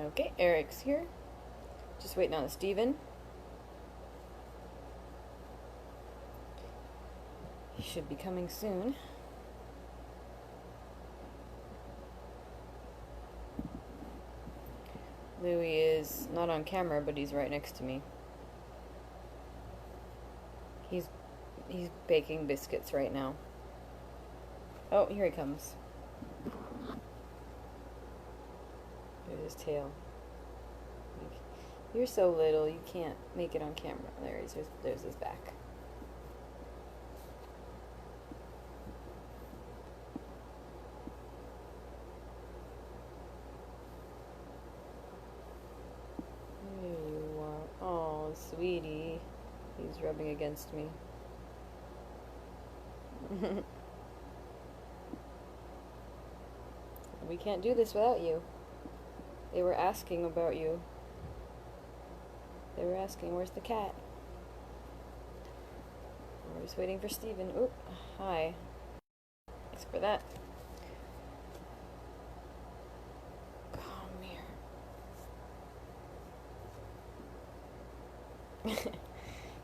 Okay, Eric's here. Just waiting on Steven. He should be coming soon. Louis is not on camera, but he's right next to me. He's baking biscuits right now. Oh, here he comes. There's his tail. You're so little, you can't make it on camera. There's his back. There you are. Oh, sweetie. He's rubbing against me. We can't do this without you. They were asking about you. They were asking, where's the cat? We're just waiting for Steven. Oop, hi. Thanks for that. Come here.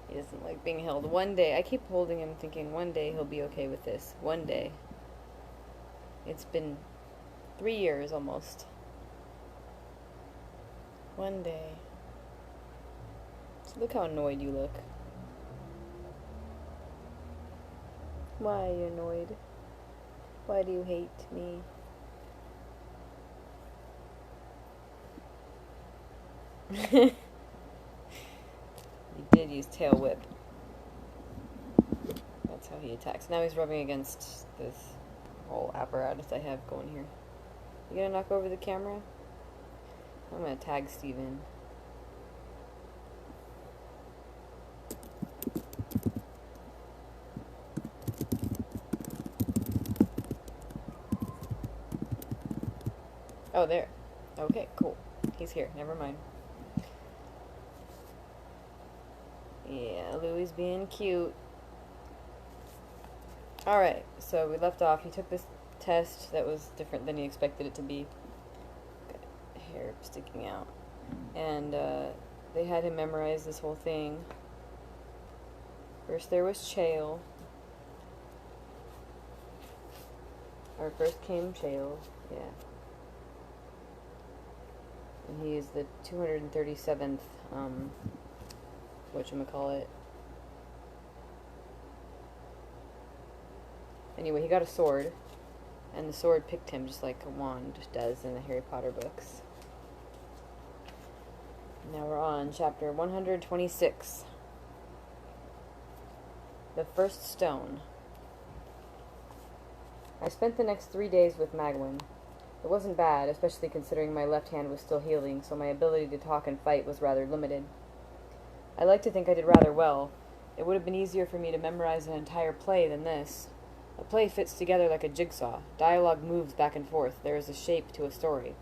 He doesn't like being held. One day, I keep holding him thinking one day he'll be okay with this. One day. It's been 3 years almost. One day. So look how annoyed you look. Why are you annoyed? Why do you hate me? He did use tail whip. That's how he attacks. Now he's rubbing against this whole apparatus I have going here. You gonna knock over the camera? I'm gonna tag Steven. Oh, there. Okay, cool. He's here. Never mind. Yeah, Louis being cute. Alright, so we left off. He took this test that was different than he expected it to be. Got hair sticking out. And they had him memorize this whole thing. First there was Chael. Or first came Chael, yeah. And he is the 237th, whatchamacallit. Anyway, he got a sword, and the sword picked him just like a wand does in the Harry Potter books. Now we're on chapter 126. The First Stone. I spent the next 3 days with Magwyn. It wasn't bad, especially considering my left hand was still healing, so my ability to talk and fight was rather limited. I like to think I did rather well. It would have been easier for me to memorize an entire play than this. A play fits together like a jigsaw. Dialogue moves back and forth. There is a shape to a story.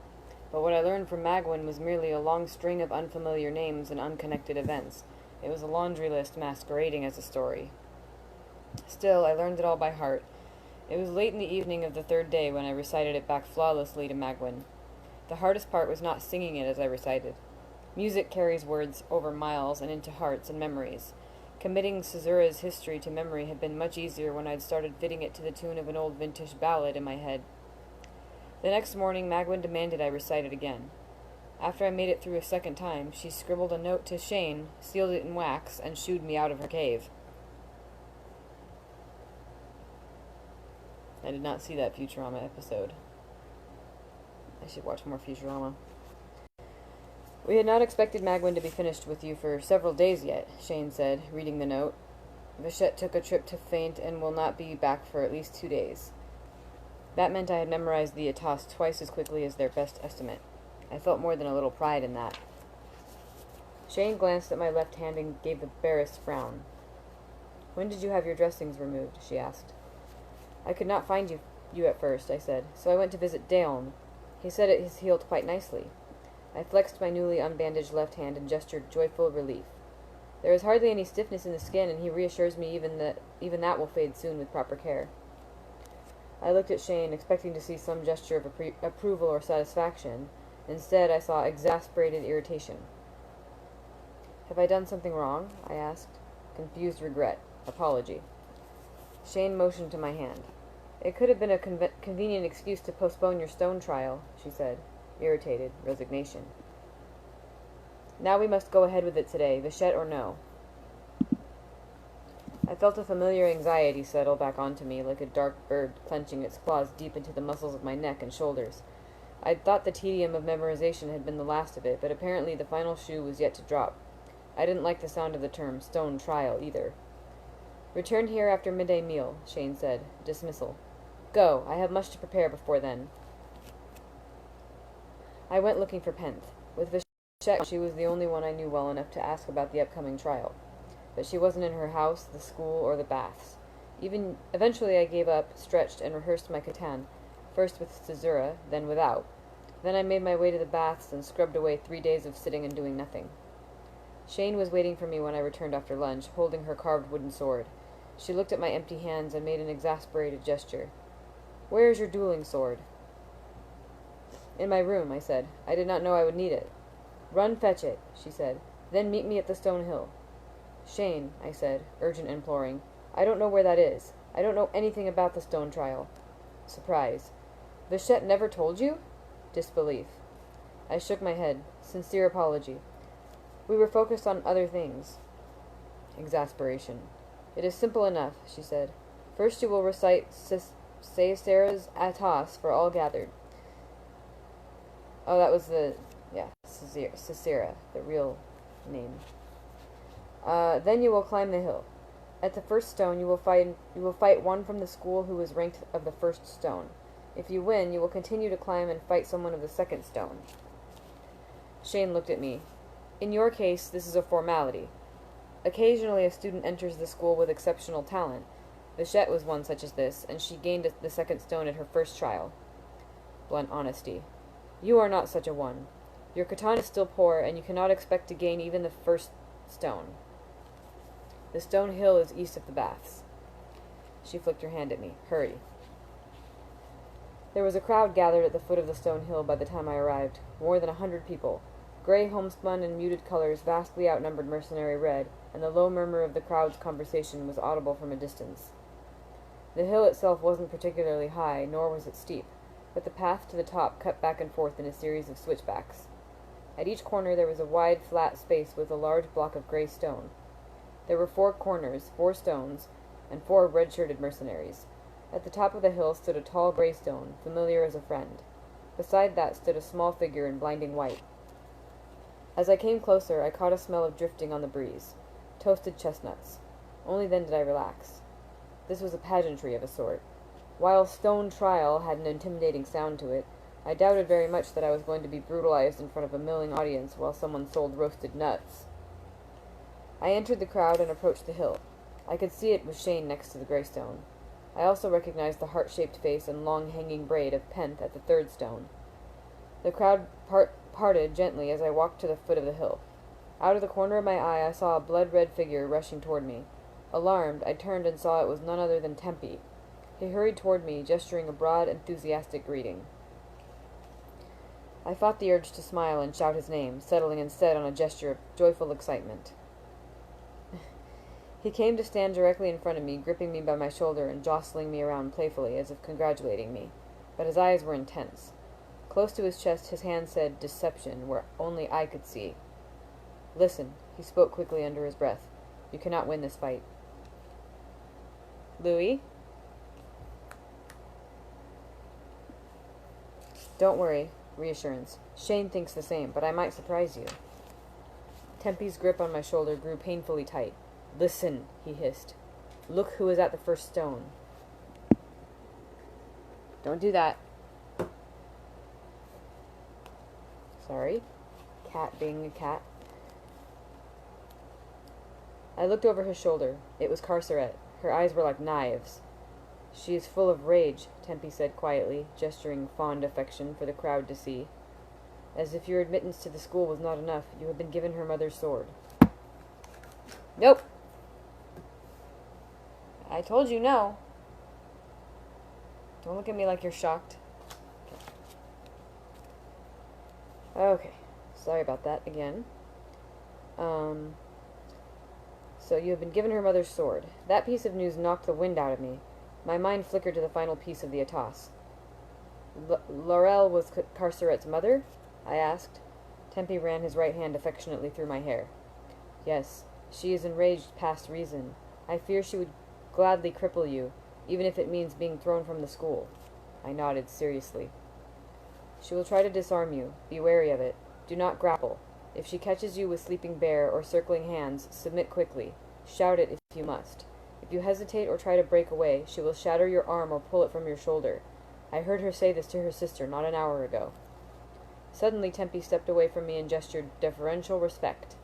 But what I learned from Magwyn was merely a long string of unfamiliar names and unconnected events. It was a laundry list masquerading as a story. Still, I learned it all by heart. It was late in the evening of the third day when I recited it back flawlessly to Magwyn. The hardest part was not singing it as I recited. Music carries words over miles and into hearts and memories. Committing Caesura's history to memory had been much easier when I'd started fitting it to the tune of an old vintage ballad in my head. The next morning, Magwyn demanded I recite it again. After I made it through a second time, she scribbled a note to Shane, sealed it in wax, and shooed me out of her cave. I did not see that Futurama episode. I should watch more Futurama. We had not expected Magwyn to be finished with you for several days yet, Shane said, reading the note. Vachette took a trip to faint and will not be back for at least 2 days. That meant I had memorized the Atas twice as quickly as their best estimate. I felt more than a little pride in that. Shane glanced at my left hand and gave the barest frown. When did you have your dressings removed? She asked. I could not find you at first, I said, so I went to visit Daon. He said it has healed quite nicely. I flexed my newly unbandaged left hand and gestured joyful relief. There is hardly any stiffness in the skin, and he reassures me even that will fade soon with proper care. I looked at Shane, expecting to see some gesture of approval or satisfaction, Instead, I saw exasperated irritation. "Have I done something wrong?" I asked. Confused regret. Apology. Shane motioned to my hand. "It could have been a convenient excuse to postpone your stone trial," she said. Irritated. Resignation. "Now we must go ahead with it today, Vachette or no." I felt a familiar anxiety settle back onto me, like a dark bird clenching its claws deep into the muscles of my neck and shoulders. I'd thought the tedium of memorization had been the last of it, but apparently the final shoe was yet to drop. I didn't like the sound of the term stone trial, either. "Return here after midday meal," Shane said. Dismissal. "Go. I have much to prepare before then." I went looking for Penth. With Vachette, she was the only one I knew well enough to ask about the upcoming trial. But she wasn't in her house, the school, or the baths. Eventually I gave up, stretched, and rehearsed my Catan, first with Caesura, then without. Then I made my way to the baths and scrubbed away 3 days of sitting and doing nothing. Shane was waiting for me when I returned after lunch, holding her carved wooden sword. She looked at my empty hands and made an exasperated gesture. "Where is your dueling sword?" "In my room," I said. "I did not know I would need it." "Run fetch it," she said. "Then meet me at the stone hill." "Shane," I said, urgent and imploring, "I don't know where that is. I don't know anything about the stone trial." Surprise. "Vachette never told you?" Disbelief. I shook my head. Sincere apology. "We were focused on other things." Exasperation. "It is simple enough," she said. "First you will recite Caesara's Atos for all gathered." Oh, that was Caesara, the real name. Then you will climb the hill. At the first stone you will fight one from the school who is ranked of the first stone. If you win, you will continue to climb and fight someone of the second stone. Shane looked at me. "In your case, this is a formality. Occasionally a student enters the school with exceptional talent. Vachette was one such as this, and she gained the second stone at her first trial." Blunt honesty. "You are not such a one. Your Catan is still poor, and you cannot expect to gain even the first stone. The stone hill is east of the baths." She flicked her hand at me. "Hurry." There was a crowd gathered at the foot of the stone hill by the time I arrived. More than 100 people. Gray homespun and muted colors vastly outnumbered mercenary red, and the low murmur of the crowd's conversation was audible from a distance. The hill itself wasn't particularly high, nor was it steep, but the path to the top cut back and forth in a series of switchbacks. At each corner there was a wide, flat space with a large block of gray stone. There were 4 corners, 4 stones, and 4 red-shirted mercenaries. At the top of the hill stood a tall gray stone, familiar as a friend. Beside that stood a small figure in blinding white. As I came closer, I caught a smell of drifting on the breeze. Toasted chestnuts. Only then did I relax. This was a pageantry of a sort. While stone trial had an intimidating sound to it, I doubted very much that I was going to be brutalized in front of a milling audience while someone sold roasted nuts. I entered the crowd and approached the hill. I could see it was Shane next to the gray stone. I also recognized the heart-shaped face and long hanging braid of Penth at the third stone. The crowd parted gently as I walked to the foot of the hill. Out of the corner of my eye I saw a blood-red figure rushing toward me. Alarmed, I turned and saw it was none other than Tempe. He hurried toward me, gesturing a broad, enthusiastic greeting. I fought the urge to smile and shout his name, settling instead on a gesture of joyful excitement. He came to stand directly in front of me, gripping me by my shoulder and jostling me around playfully, as if congratulating me, but his eyes were intense. Close to his chest his hand said "Deception," where only I could see. "Listen," he spoke quickly under his breath. "You cannot win this fight." "Louis?" "Don't worry." Reassurance. "Shane thinks the same, but I might surprise you." Tempe's grip on my shoulder grew painfully tight. "Listen," he hissed. "Look who is at the first stone." "Don't do that." Sorry. Cat being a cat. I looked over his shoulder. It was Carceret. Her eyes were like knives. "She is full of rage," Tempe said quietly, gesturing fond affection for the crowd to see. "As if your admittance to the school was not enough, you have been given her mother's sword." "Nope." "I told you no." "Don't look at me like you're shocked." Okay, sorry about that again. So you have been given her mother's sword. That piece of news knocked the wind out of me. My mind flickered to the final piece of the Atas. Laurel was Carceret's mother? I asked. Tempe ran his right hand affectionately through my hair. Yes, she is enraged past reason. I fear she would gladly cripple you, even if it means being thrown from the school. I nodded seriously. She will try to disarm you. Be wary of it. Do not grapple. If she catches you with Sleeping Bear or circling hands, submit quickly. Shout it if you must. If you hesitate or try to break away, she will shatter your arm or pull it from your shoulder. I heard her say this to her sister not an hour ago. Suddenly Tempe stepped away from me and gestured deferential respect.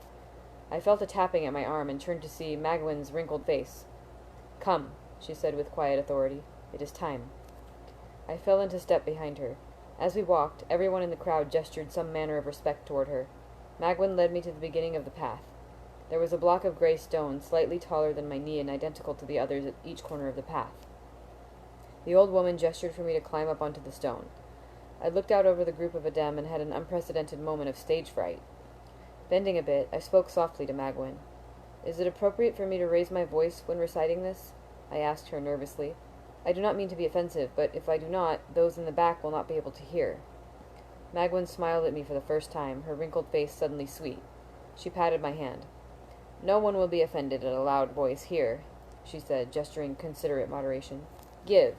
I felt a tapping at my arm and turned to see Magwin's wrinkled face. Come, she said with quiet authority. It is time. I fell into step behind her. As we walked, everyone in the crowd gestured some manner of respect toward her. Magwin led me to the beginning of the path. There was a block of gray stone, slightly taller than my knee and identical to the others at each corner of the path. The old woman gestured for me to climb up onto the stone. I looked out over the group of Adem and had an unprecedented moment of stage fright. Bending a bit, I spoke softly to Magwin. Is it appropriate for me to raise my voice when reciting this? I asked her nervously. I do not mean to be offensive, but if I do not, those in the back will not be able to hear. Magwin smiled at me for the first time, her wrinkled face suddenly sweet. She patted my hand. No one will be offended at a loud voice here, she said, gesturing considerate moderation. Give.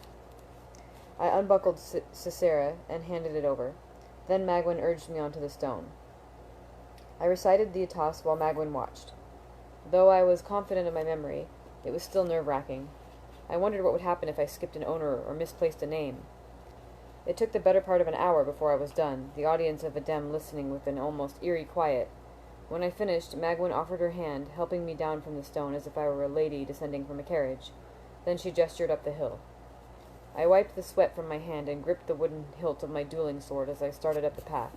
I unbuckled Sisera and handed it over. Then Magwin urged me onto the stone. I recited the Atas while Magwin watched. Though I was confident of my memory, it was still nerve-wracking. I wondered what would happen if I skipped an owner or misplaced a name. It took the better part of an hour before I was done, the audience of Adem listening with an almost eerie quiet. When I finished, Magwin offered her hand, helping me down from the stone as if I were a lady descending from a carriage. Then she gestured up the hill. I wiped the sweat from my hand and gripped the wooden hilt of my dueling sword as I started up the path.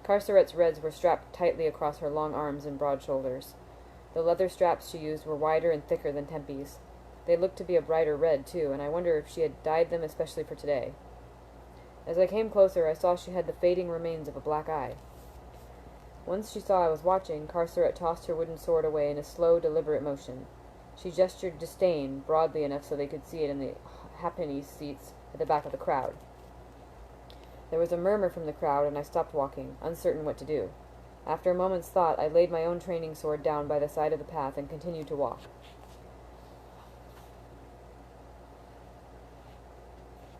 Carceret's reds were strapped tightly across her long arms and broad shoulders. The leather straps she used were wider and thicker than Tempe's. They looked to be a brighter red, too, and I wonder if she had dyed them especially for today. As I came closer, I saw she had the fading remains of a black eye. Once she saw I was watching, Carceret tossed her wooden sword away in a slow, deliberate motion. She gestured disdain, broadly enough so they could see it in the halfpenny seats at the back of the crowd. There was a murmur from the crowd, and I stopped walking, uncertain what to do. After a moment's thought, I laid my own training sword down by the side of the path and continued to walk.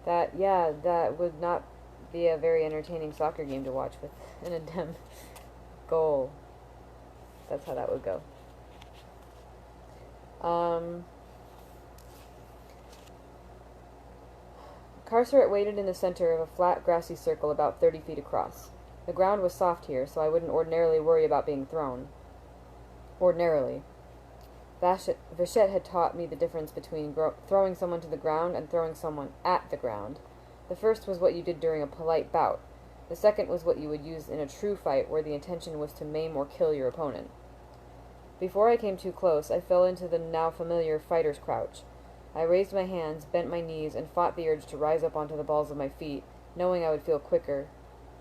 That would not be a very entertaining soccer game to watch with an Adem goal. That's how that would go. Carceret waited in the center of a flat, grassy circle about 30 feet across. The ground was soft here, so I wouldn't ordinarily worry about being thrown. Ordinarily. Vachette had taught me the difference between throwing someone to the ground and throwing someone at the ground. The first was what you did during a polite bout. The second was what you would use in a true fight where the intention was to maim or kill your opponent. Before I came too close, I fell into the now familiar fighter's crouch. I raised my hands, bent my knees, and fought the urge to rise up onto the balls of my feet, knowing I would feel quicker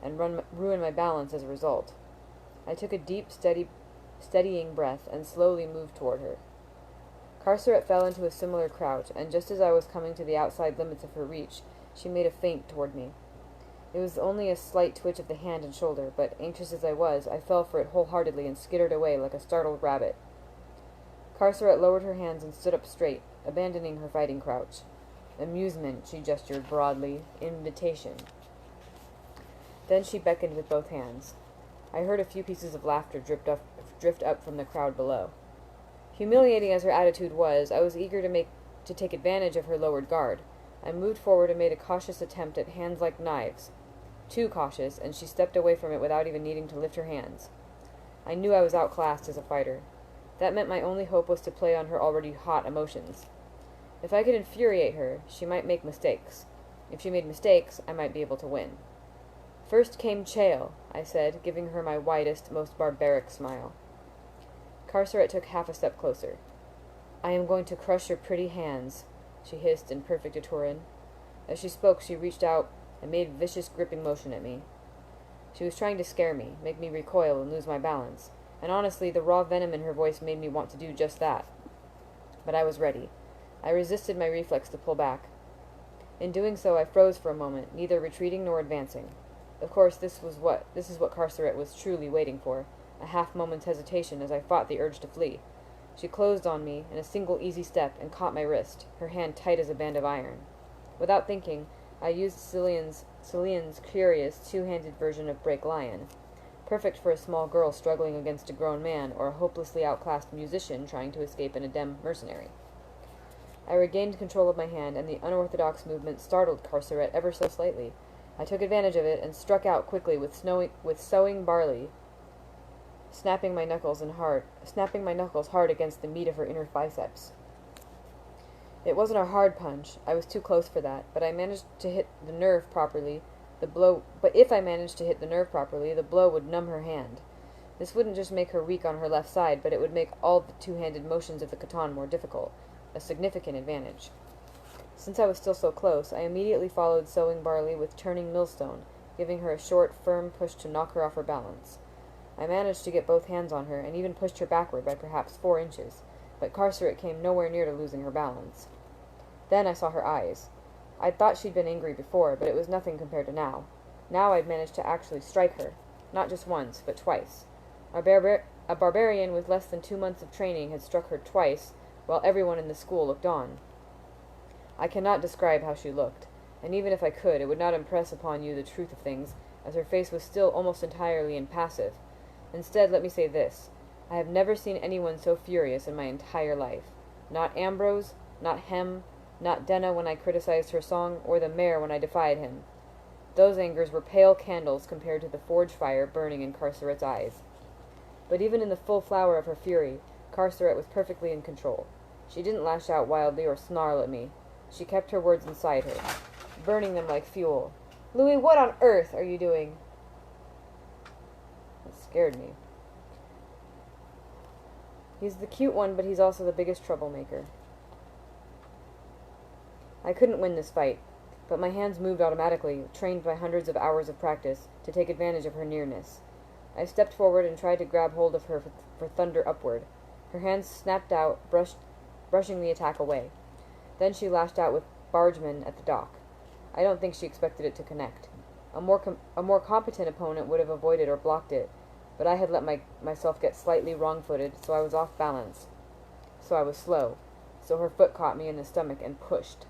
and ruin my balance as a result. I took a deep, steadying breath and slowly moved toward her. Carceret fell into a similar crouch, and just as I was coming to the outside limits of her reach, she made a feint toward me. It was only a slight twitch of the hand and shoulder, but anxious as I was, I fell for it wholeheartedly and skittered away like a startled rabbit. Carceret lowered her hands and stood up straight, abandoning her fighting crouch. Amusement, she gestured broadly. Invitation. Then she beckoned with both hands. I heard a few pieces of laughter drift up from the crowd below. Humiliating as her attitude was, I was eager to take advantage of her lowered guard. I moved forward and made a cautious attempt at hands like knives. Too cautious, and she stepped away from it without even needing to lift her hands. I knew I was outclassed as a fighter. That meant my only hope was to play on her already hot emotions. If I could infuriate her, she might make mistakes. If she made mistakes, I might be able to win. First came Chael, I said, giving her my widest, most barbaric smile. Carceret took half a step closer. I am going to crush your pretty hands, she hissed in perfect Ituran. As she spoke, she reached out and made a vicious gripping motion at me. She was trying to scare me, make me recoil and lose my balance, and honestly, the raw venom in her voice made me want to do just that. But I was ready. I resisted my reflex to pull back. In doing so, I froze for a moment, neither retreating nor advancing. Of course, this is what Carceret was truly waiting for, a half-moment's hesitation as I fought the urge to flee. She closed on me in a single easy step and caught my wrist, her hand tight as a band of iron. Without thinking, I used Cillian's curious two-handed version of Break Lion, perfect for a small girl struggling against a grown man or a hopelessly outclassed musician trying to escape an Adem mercenary. I regained control of my hand, and the unorthodox movement startled Carceret ever so slightly. I took advantage of it and struck out quickly with sowing barley, snapping my knuckles hard against the meat of her inner biceps. It wasn't a hard punch. I was too close for that, but if I managed to hit the nerve properly, the blow would numb her hand. This wouldn't just make her weak on her left side, but it would make all the two-handed motions of the Khatan more difficult, a significant advantage. Since I was still so close, I immediately followed sowing barley with turning millstone, giving her a short, firm push to knock her off her balance. I managed to get both hands on her, and even pushed her backward by perhaps 4 inches, but Carceret came nowhere near to losing her balance. Then I saw her eyes. I'd thought she'd been angry before, but it was nothing compared to now. Now I'd managed to actually strike her, not just once, but twice. A barbarian with less than 2 months of training had struck her twice, while everyone in the school looked on. I cannot describe how she looked, and even if I could, it would not impress upon you the truth of things, as her face was still almost entirely impassive. Instead, let me say this. I have never seen anyone so furious in my entire life. Not Ambrose, not Hem, not Denna when I criticized her song, or the mayor when I defied him. Those angers were pale candles compared to the forge fire burning in Carceret's eyes. But even in the full flower of her fury, Carceret was perfectly in control. She didn't lash out wildly or snarl at me. She kept her words inside her, burning them like fuel. "Louis, what on earth are you doing?" It scared me. He's the cute one, but he's also the biggest troublemaker. I couldn't win this fight, but my hands moved automatically, trained by hundreds of hours of practice, to take advantage of her nearness. I stepped forward and tried to grab hold of her for thunder upward. Her hands snapped out, brushing the attack away. Then she lashed out with Bargeman at the dock. I don't think she expected it to connect. A more competent opponent would have avoided or blocked it, but I had let myself get slightly wrong-footed, so I was off balance. So I was slow. So her foot caught me in the stomach and pushed.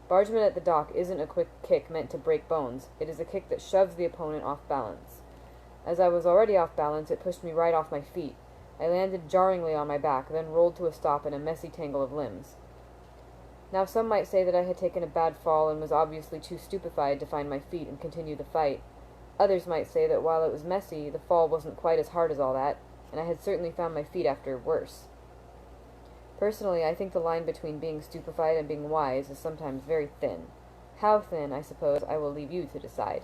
Bargeman at the dock isn't a quick kick meant to break bones. It is a kick that shoves the opponent off balance. As I was already off balance, it pushed me right off my feet. I landed jarringly on my back, then rolled to a stop in a messy tangle of limbs. Now some might say that I had taken a bad fall and was obviously too stupefied to find my feet and continue the fight. Others might say that while it was messy, the fall wasn't quite as hard as all that, and I had certainly found my feet after worse. Personally, I think the line between being stupefied and being wise is sometimes very thin. How thin, I suppose, I will leave you to decide.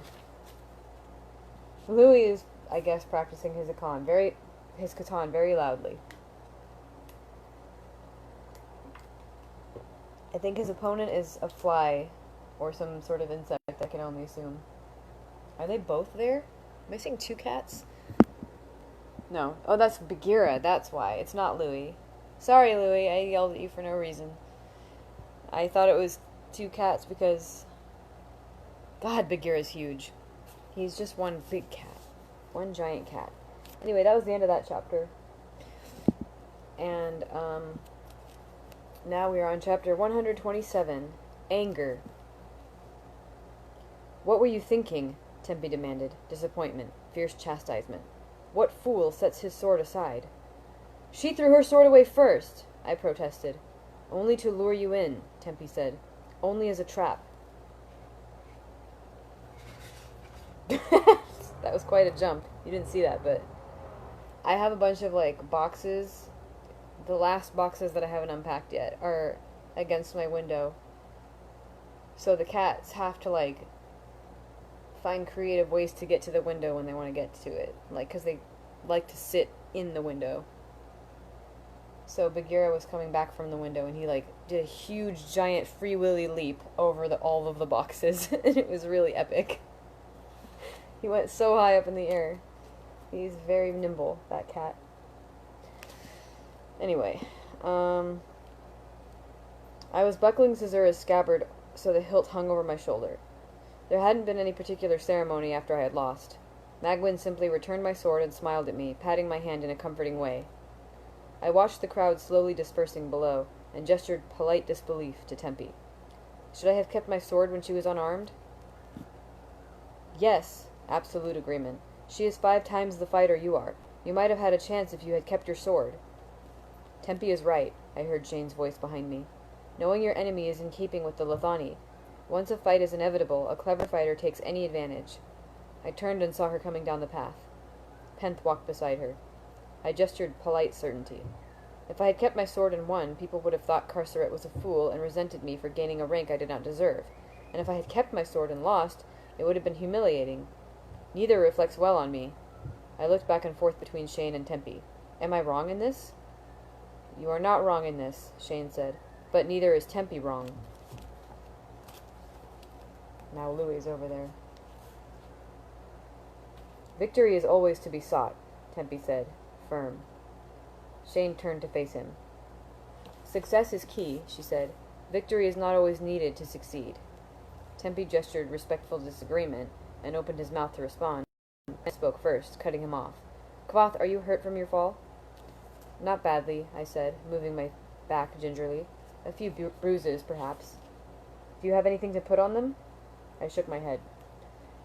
Louis is, I guess, practicing his Khatan very loudly. I think his opponent is a fly, or some sort of insect, I can only assume. Are they both there? Am I seeing 2 cats? No. Oh, that's Bagheera, that's why. It's not Louis. Sorry, Louis, I yelled at you for no reason. I thought it was 2 cats because... God, Bagheera's huge. He's just one big cat. One giant cat. Anyway, that was the end of that chapter. And, now we are on chapter 127, Anger. "What were you thinking?" Tempe demanded. Disappointment. Fierce chastisement. "What fool sets his sword aside?" "She threw her sword away first," I protested. "Only to lure you in," Tempe said. "Only as a trap." That was quite a jump. You didn't see that, but... I have a bunch of, boxes. The last boxes that I haven't unpacked yet are against my window. So the cats have to, find creative ways to get to the window when they want to get to it. Because they like to sit in the window. So Bagheera was coming back from the window, and he, did a huge, giant, Free Willy leap over all of the boxes. And it was really epic. He went so high up in the air. He's very nimble, that cat. Anyway, I was buckling Caesura's scabbard so the hilt hung over my shoulder. There hadn't been any particular ceremony after I had lost. Magwyn simply returned my sword and smiled at me, patting my hand in a comforting way. I watched the crowd slowly dispersing below, and gestured polite disbelief to Tempe. Should I have kept my sword when she was unarmed? Yes, absolute agreement. She is 5 times the fighter you are. You might have had a chance if you had kept your sword. Tempe is right, I heard Shane's voice behind me. Knowing your enemy is in keeping with the Lethani. Once a fight is inevitable, a clever fighter takes any advantage. I turned and saw her coming down the path. Penth walked beside her. I gestured polite certainty. If I had kept my sword and won, people would have thought Carceret was a fool and resented me for gaining a rank I did not deserve. And if I had kept my sword and lost, it would have been humiliating. Neither reflects well on me. I looked back and forth between Shane and Tempe. Am I wrong in this? You are not wrong in this, Shane said, but neither is Tempe wrong. Now Louis over there. Victory is always to be sought, Tempe said, firm. Shane turned to face him. Success is key, she said. Victory is not always needed to succeed. Tempe gestured respectful disagreement and opened his mouth to respond. I spoke first, cutting him off. Kvothe, are you hurt from your fall? Not badly, I said, moving my back gingerly. A few bruises, perhaps. Do you have anything to put on them? I shook my head.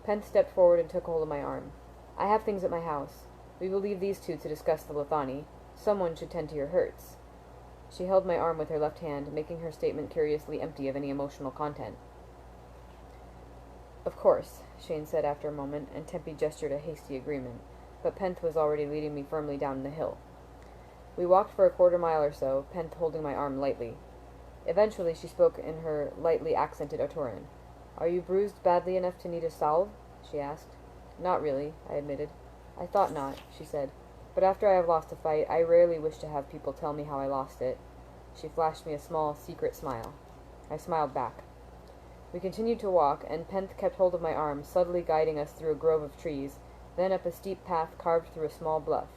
Penth stepped forward and took hold of my arm. I have things at my house. We will leave these two to discuss the Lethani. Someone should tend to your hurts. She held my arm with her left hand, making her statement curiously empty of any emotional content. Of course, Shane said after a moment, and Tempe gestured a hasty agreement, but Penth was already leading me firmly down the hill. We walked for a quarter mile or so, Penth holding my arm lightly. Eventually she spoke in her lightly accented Ottoran. Are you bruised badly enough to need a salve? She asked. Not really, I admitted. I thought not, she said. But after I have lost a fight, I rarely wish to have people tell me how I lost it. She flashed me a small, secret smile. I smiled back. We continued to walk, and Penth kept hold of my arm, subtly guiding us through a grove of trees, then up a steep path carved through a small bluff.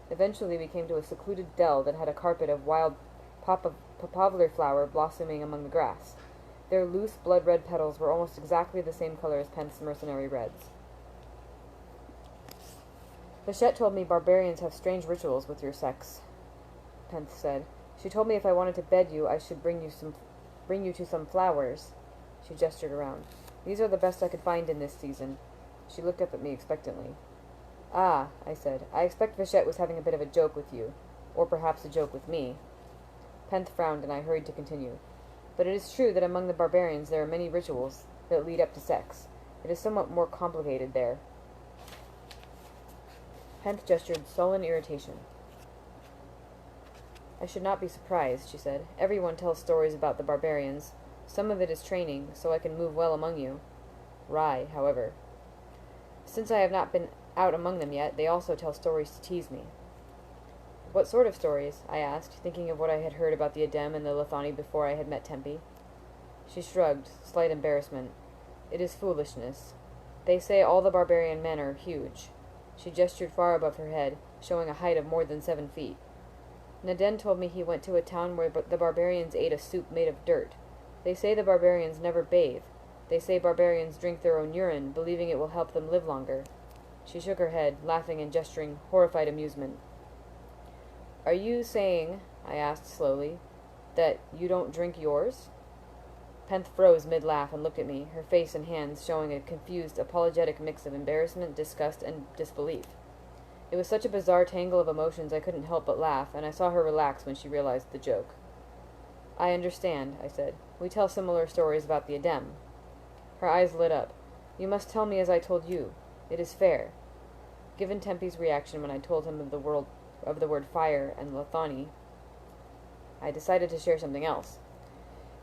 Eventually we came to a secluded dell that had a carpet of wild poplar flower blossoming among the grass. Their loose, blood-red petals were almost exactly the same color as Penth's mercenary reds. Vachette told me barbarians have strange rituals with your sex, Penth said. She told me if I wanted to bed you, I should bring you to some flowers. She gestured around. These are the best I could find in this season. She looked up at me expectantly. Ah, I said. I expect Vachette was having a bit of a joke with you. Or perhaps a joke with me. Penth frowned, and I hurried to continue. But it is true that among the barbarians there are many rituals that lead up to sex. It is somewhat more complicated there. Penth gestured sullen irritation. I should not be surprised, she said. Everyone tells stories about the barbarians. Some of it is training, so I can move well among you. Wry, however. Since I have not been out among them yet, they also tell stories to tease me. What sort of stories? I asked, thinking of what I had heard about the Adem and the Lethani before I had met Tempe. She shrugged, slight embarrassment. It is foolishness. They say all the barbarian men are huge. She gestured far above her head, showing a height of more than 7 feet. Naden told me he went to a town where the barbarians ate a soup made of dirt. They say the barbarians never bathe. They say barbarians drink their own urine, believing it will help them live longer. She shook her head, laughing and gesturing horrified amusement. Are you saying, I asked slowly, that you don't drink yours? Penth froze mid-laugh and looked at me, her face and hands showing a confused, apologetic mix of embarrassment, disgust, and disbelief. It was such a bizarre tangle of emotions I couldn't help but laugh, and I saw her relax when she realized the joke. I understand, I said. We tell similar stories about the Adem. Her eyes lit up. You must tell me as I told you. It is fair. Given Tempe's reaction when I told him of the word fire and Lethani, I decided to share something else.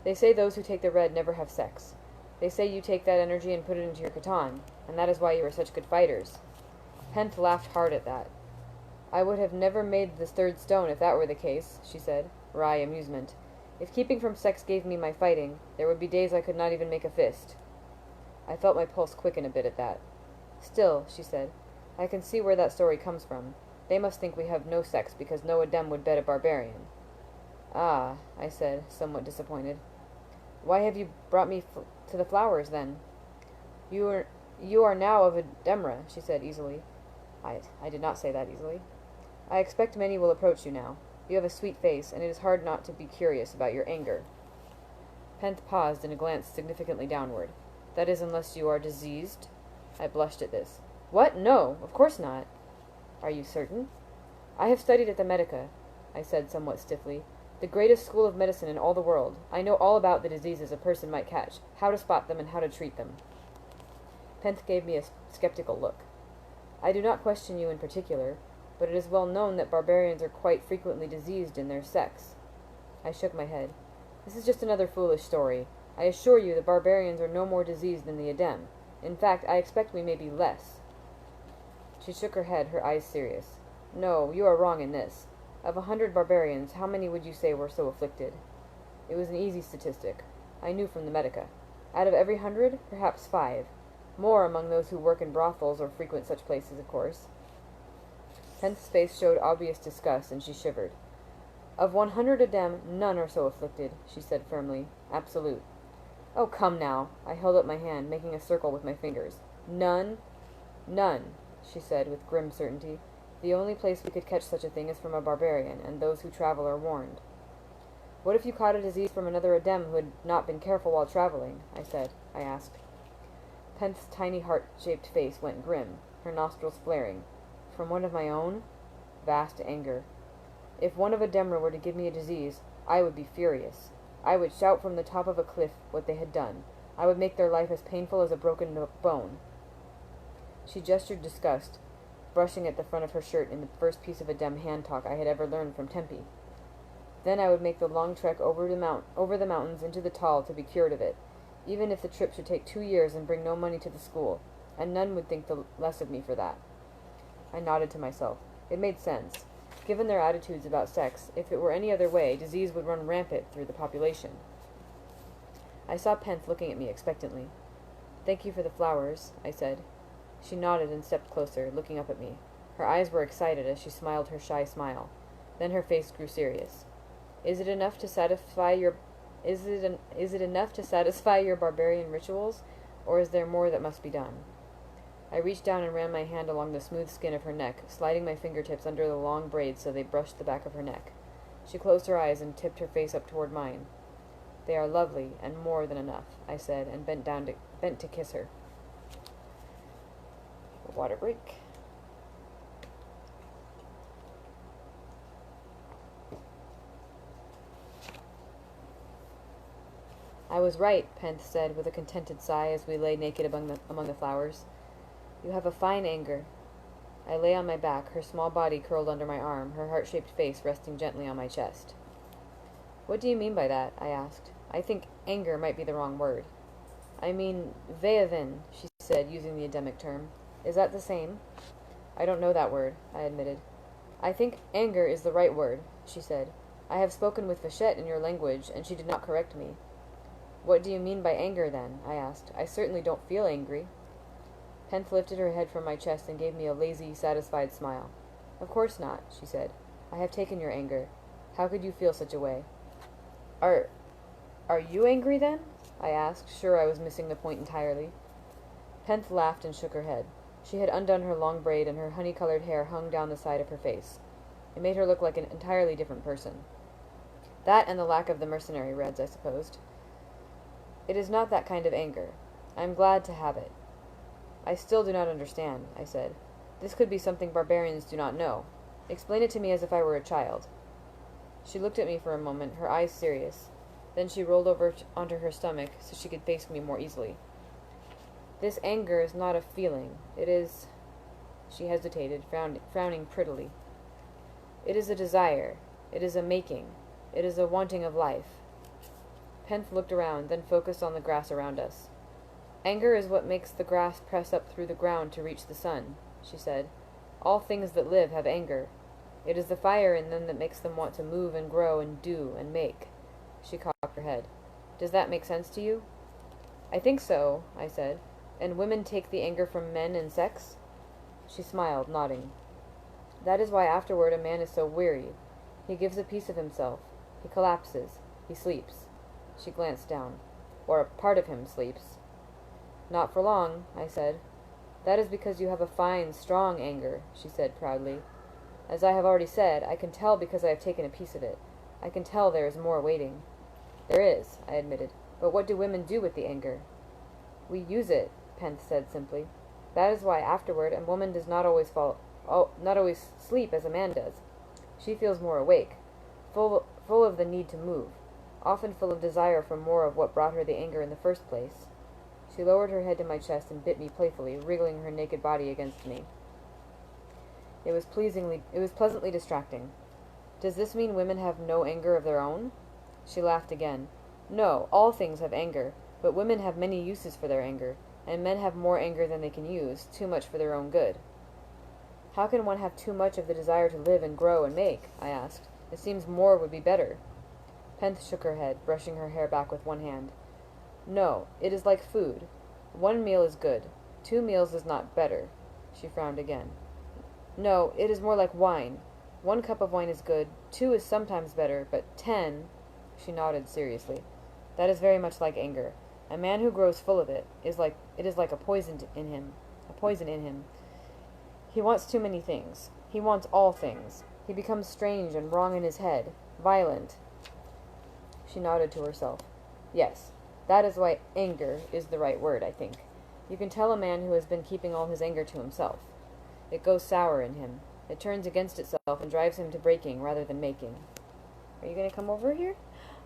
They say those who take the red never have sex. They say you take that energy and put it into your Khatan, and that is why you are such good fighters. Penth laughed hard at that. I would have never made the third stone if that were the case, she said, wry amusement. If keeping from sex gave me my fighting, there would be days I could not even make a fist. I felt my pulse quicken a bit at that. Still, she said, I can see where that story comes from. They must think we have no sex because no Adem would bed a barbarian. Ah, I said, somewhat disappointed. Why have you brought me to the flowers, then? You are now of Ademra, she said easily. I did not say that easily. I expect many will approach you now. You have a sweet face, and it is hard not to be curious about your anger. Penth paused and glanced significantly downward. That is, unless you are diseased? I blushed at this. What? No, of course not. Are you certain? I have studied at the Medica, I said somewhat stiffly. The greatest school of medicine in all the world. I know all about the diseases a person might catch, how to spot them, and how to treat them. Penth gave me a skeptical look. I do not question you in particular, but it is well known that barbarians are quite frequently diseased in their sex. I shook my head. This is just another foolish story. I assure you the barbarians are no more diseased than the Adem. In fact, I expect we may be less. She shook her head, her eyes serious. No, you are wrong in this. Of 100 barbarians, how many would you say were so afflicted? It was an easy statistic. I knew from the Medica. Out of every 100, perhaps 5. More among those who work in brothels or frequent such places, of course. Penth's face showed obvious disgust, and she shivered. Of 100 Adem, none are so afflicted, she said firmly. Absolute. Oh, come now. I held up my hand, making a circle with my fingers. None? None, she said with grim certainty. The only place we could catch such a thing is from a barbarian, and those who travel are warned. What if you caught a disease from another Adem who had not been careful while traveling? I asked. Penth's tiny heart-shaped face went grim, her nostrils flaring. From one of my own? Vast anger. If one of Ademra were to give me a disease, I would be furious. I would shout from the top of a cliff what they had done. I would make their life as painful as a broken bone. She gestured disgust, brushing at the front of her shirt in the first piece of Adem hand-talk I had ever learned from Tempi. Then I would make the long trek over the mountains into the Tal to be cured of it, even if the trip should take 2 years and bring no money to the school, and none would think the less of me for that. I nodded to myself. It made sense. Given their attitudes about sex, if it were any other way, disease would run rampant through the population. I saw Penth looking at me expectantly. Thank you for the flowers, I said. She nodded and stepped closer, looking up at me. Her eyes were excited as she smiled her shy smile. Then her face grew serious. Is it enough to satisfy your barbarian rituals, or is there more that must be done? I reached down and ran my hand along the smooth skin of her neck, sliding my fingertips under the long braids so they brushed the back of her neck. She closed her eyes and tipped her face up toward mine. They are lovely, and more than enough, I said, and bent to kiss her. A water break. I was right, Penth said with a contented sigh as we lay naked among the flowers. You have a fine anger. I lay on my back, her small body curled under my arm, her heart-shaped face resting gently on my chest. What do you mean by that? I asked. I think anger might be the wrong word. I mean ve'avin, she said, using the Ademic term. Is that the same? I don't know that word, I admitted. I think anger is the right word, she said. I have spoken with Vachette in your language, and she did not correct me. What do you mean by anger, then? I asked. I certainly don't feel angry. Penth lifted her head from my chest and gave me a lazy, satisfied smile. Of course not, she said. I have taken your anger. How could you feel such a way? Are you angry, then? I asked, sure I was missing the point entirely. Penth laughed and shook her head. She had undone her long braid, and her honey-colored hair hung down the side of her face. It made her look like an entirely different person. That and the lack of the mercenary reds, I supposed. It is not that kind of anger. I am glad to have it. I still do not understand, I said. This could be something barbarians do not know. Explain it to me as if I were a child. She looked at me for a moment, her eyes serious. Then she rolled over onto her stomach so she could face me more easily. This anger is not a feeling. It is... She hesitated, frowning prettily. It is a desire. It is a making. It is a wanting of life. Penth looked around, then focused on the grass around us. Anger is what makes the grass press up through the ground to reach the sun, she said. All things that live have anger. It is the fire in them that makes them want to move and grow and do and make. She cocked her head. Does that make sense to you? I think so, I said. And women take the anger from men and sex? She smiled, nodding. That is why afterward a man is so weary. He gives a piece of himself. He collapses. He sleeps. She glanced down. Or a part of him sleeps. Not for long, I said. That is because you have a fine, strong anger, she said proudly. As I have already said, I can tell because I have taken a piece of it. I can tell there is more waiting. There is, I admitted. But what do women do with the anger? We use it, Pence said simply. That is why afterward a woman does not always sleep as a man does. She feels more awake, full of the need to move, often full of desire for more of what brought her the anger in the first place. She lowered her head to my chest and bit me playfully, wriggling her naked body against me. It was pleasantly distracting. Does this mean women have no anger of their own? She laughed again. No, all things have anger, but women have many uses for their anger, and men have more anger than they can use, too much for their own good. How can one have too much of the desire to live and grow and make? I asked. It seems more would be better. Pence shook her head, brushing her hair back with one hand. No, it is like food. 1 meal is good. 2 meals is not better. She frowned again. No, it is more like wine. 1 cup of wine is good, 2 is sometimes better, but 10... She nodded seriously. That is very much like anger. A man who grows full of it is like a poison in him. He wants too many things. He wants all things. He becomes strange and wrong in his head, violent. She nodded to herself. Yes, that is why anger is the right word, I think. You can tell a man who has been keeping all his anger to himself. It goes sour in him. It turns against itself and drives him to breaking rather than making. Are you going to come over here?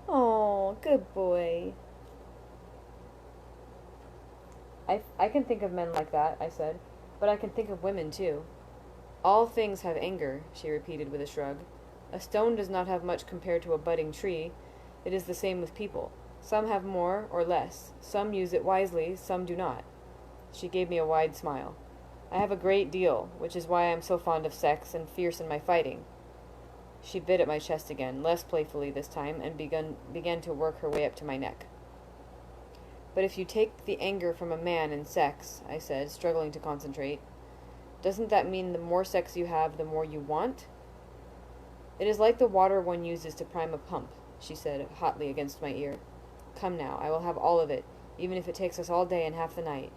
Oh, good boy. I can think of men like that, I said, but I can think of women too. All things have anger, she repeated with a shrug. A stone does not have much compared to a budding tree. It is the same with people. Some have more or less. Some use it wisely, some do not. She gave me a wide smile. I have a great deal, which is why I am so fond of sex and fierce in my fighting. She bit at my chest again, less playfully this time, and began to work her way up to my neck. But if you take the anger from a man in sex, I said, struggling to concentrate, doesn't that mean the more sex you have, the more you want? It is like the water one uses to prime a pump, she said, hotly against my ear. Come now, I will have all of it, even if it takes us all day and half the night.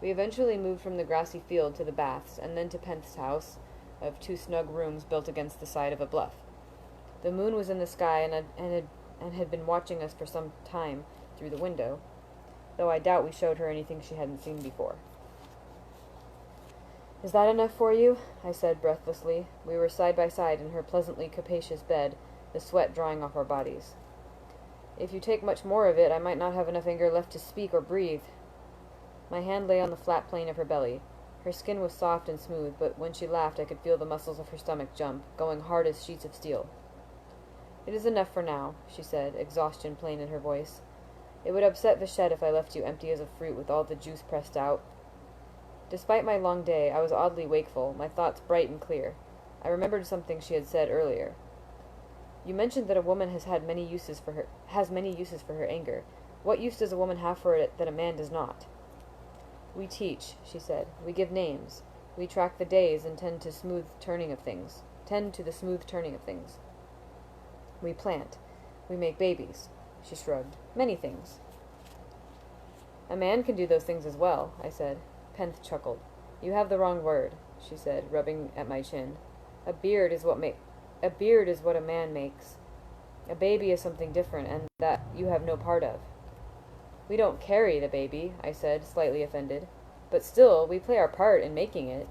We eventually moved from the grassy field to the baths, and then to Pence's house, of 2 snug rooms built against the side of a bluff. The moon was in the sky and had been watching us for some time through the window, though I doubt we showed her anything she hadn't seen before. Is that enough for you? I said breathlessly. We were side by side in her pleasantly capacious bed, the sweat drying off our bodies. If you take much more of it, I might not have enough anger left to speak or breathe. My hand lay on the flat plane of her belly. Her skin was soft and smooth, but when she laughed I could feel the muscles of her stomach jump, going hard as sheets of steel. It is enough for now, she said, exhaustion plain in her voice. It would upset Vachette if I left you empty as a fruit with all the juice pressed out. Despite my long day, I was oddly wakeful, my thoughts bright and clear. I remembered something she had said earlier. You mentioned that a woman has many uses for her anger. What use does a woman have for it that a man does not? We teach, she said. We give names. We track the days and tend to the smooth turning of things. We plant. We make babies. She shrugged. Many things. A man can do those things as well, I said. Pence chuckled. You have the wrong word, she said, rubbing at my chin. A beard is what a man makes. A baby is something different, and that you have no part of. We don't carry the baby, I said, slightly offended. But still, we play our part in making it.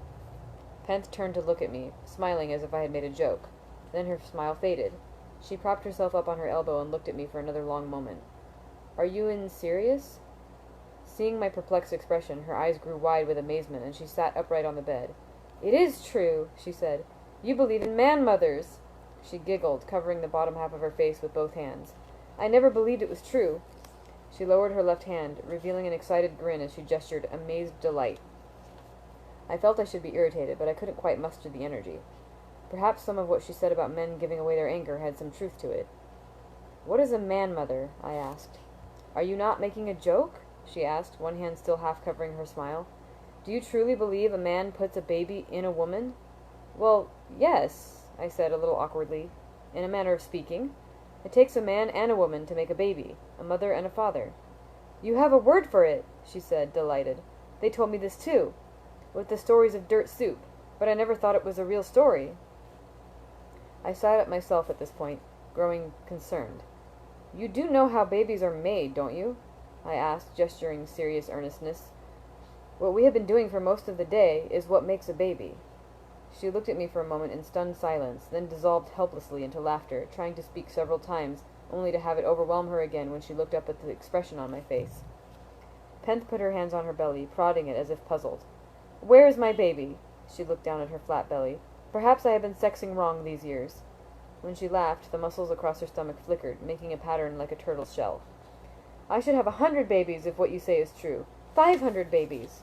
Pence turned to look at me, smiling as if I had made a joke. Then her smile faded. She propped herself up on her elbow and looked at me for another long moment. Are you serious? Seeing my perplexed expression, her eyes grew wide with amazement, and she sat upright on the bed. It is true, she said. You believe in man-mothers. She giggled, covering the bottom half of her face with both hands. I never believed it was true. She lowered her left hand, revealing an excited grin as she gestured amazed delight. I felt I should be irritated, but I couldn't quite muster the energy. Perhaps some of what she said about men giving away their anger had some truth to it. What is a man-mother? I asked. Are you not making a joke? she asked, one hand still half covering her smile. "Do you truly believe a man puts a baby in a woman?" "Well, yes," I said a little awkwardly, "in a manner of speaking. It takes a man and a woman to make a baby, a mother and a father." "You have a word for it," she said, delighted. "They told me this too, with the stories of dirt soup, but I never thought it was a real story." I sat up myself at this point, growing concerned. "You do know how babies are made, don't you?" I asked, gesturing serious earnestness. "What we have been doing for most of the day is what makes a baby." She looked at me for a moment in stunned silence, then dissolved helplessly into laughter, trying to speak several times, only to have it overwhelm her again when she looked up at the expression on my face. Pent put her hands on her belly, prodding it as if puzzled. "Where is my baby?" She looked down at her flat belly. "Perhaps I have been sexing wrong these years." When she laughed, the muscles across her stomach flickered, making a pattern like a turtle's shell. "I should have 100 babies if what you say is true. 500 babies!"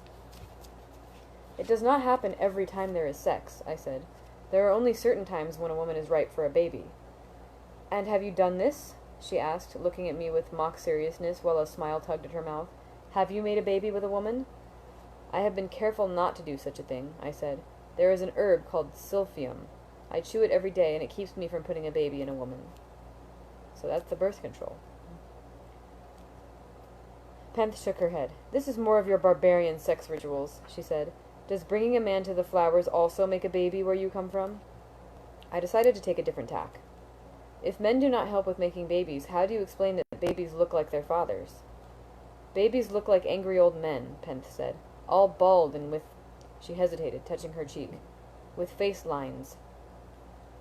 "It does not happen every time there is sex," I said. "There are only certain times when a woman is ripe for a baby." "And have you done this?" she asked, looking at me with mock seriousness while a smile tugged at her mouth. "Have you made a baby with a woman?" "I have been careful not to do such a thing," I said. "There is an herb called silphium. I chew it every day, and it keeps me from putting a baby in a woman." So that's the birth control. Penth shook her head. "This is more of your barbarian sex rituals," she said. "Does bringing a man to the flowers also make a baby where you come from?" I decided to take a different tack. "If men do not help with making babies, how do you explain that babies look like their fathers?" "Babies look like angry old men," Penth said. "All bald and with—" She hesitated, touching her cheek. "With face lines."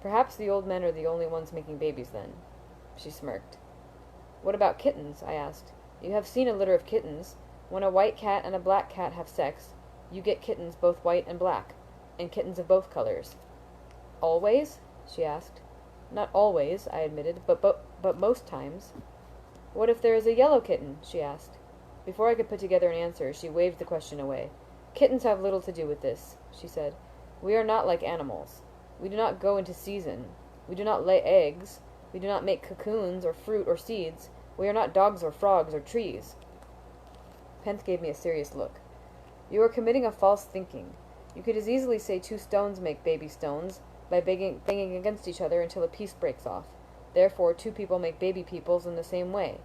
"Perhaps the old men are the only ones making babies, then." She smirked. "What about kittens?" I asked. "You have seen a litter of kittens. When a white cat and a black cat have sex, you get kittens both white and black, and kittens of both colors." "Always?" she asked. "Not always," I admitted, but most times." "What if there is a yellow kitten?" she asked. Before I could put together an answer, she waved the question away. "Kittens have little to do with this," she said. "We are not like animals. We do not go into season. We do not lay eggs. We do not make cocoons or fruit or seeds. We are not dogs or frogs or trees." Penth gave me a serious look. "You are committing a false thinking. You could as easily say 2 stones make baby stones by banging against each other until a piece breaks off. Therefore, 2 people make baby peoples in the same way."